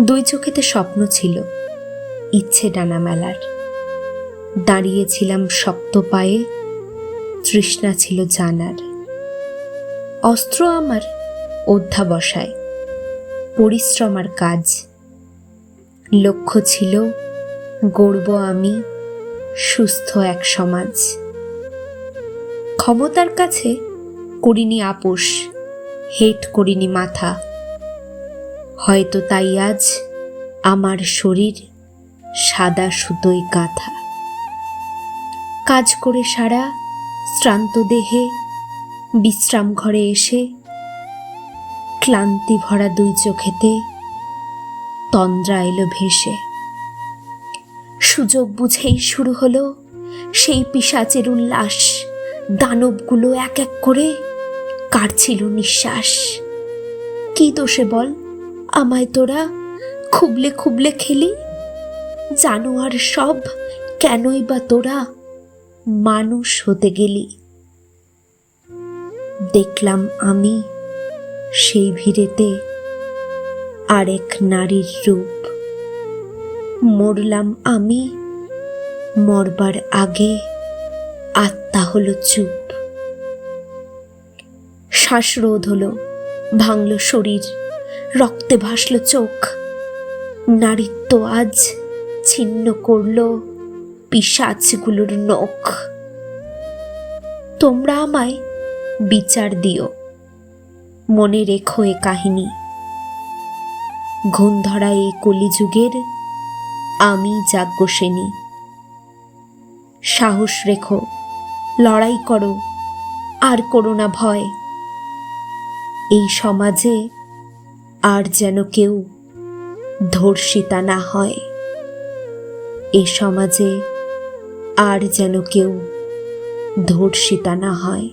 দুই চোখেতে স্বপ্ন ছিল, ইচ্ছে ডানা মেলার। দাঁড়িয়েছিলাম শক্ত পায়ে, তৃষ্ণা ছিল জানার। অস্ত্র আমার অধ্যাবসায়, পরিশ্রম আর কাজ। লক্ষ্য ছিল গড়ব আমি সুস্থ এক সমাজ। ক্ষমতার কাছে করিনি আপোষ, হেট করিনি মাথা। হয়তো তাই আজ আমার শরীর সাদা সুতোয় গাঁথা। কাজ করে সারা শ্রান্ত দেহে বিশ্রাম ঘরে এসে ক্লান্তি ভরা দুই চোখেতে তন্দ্রা এলো ভেসে। সুযোগ বুঝেই শুরু হলো সেই পিশাচের উল্লাস। দানবগুলো এক এক করে কাড়ছিল নিঃশ্বাস। কি দোষে বল আমায় তোরা খুবলে খুবলে খেলি? জানোয়ার সব, কেনই বা তোরা মানুষ হতে গেলি? দেখলাম আমি সেই ভিড়েতে আরেক নারীর রূপ। মরলাম আমি, মরবার আগে আত্মা হলো চুপ। শ্বাসরোধ হলো, ভাঙল শরীর, রক্তে ভাসল চোখ। নারীত্ব আজ ছিন্ন করল পিশাচগুলোর নখ। তোমরা আমায় বিচার দিও, মনে রেখো এ কাহিনী। ঘুণ ধরা এই কলিযুগের আমি যাজ্ঞসেনী। সাহস রেখো, লড়াই করো, আর করো না ভয়। এই সমাজে আর যেন কেউ ধর্ষিতা না হয়। এ সমাজে আর যেন কেউ ধর্ষিতা না হয়।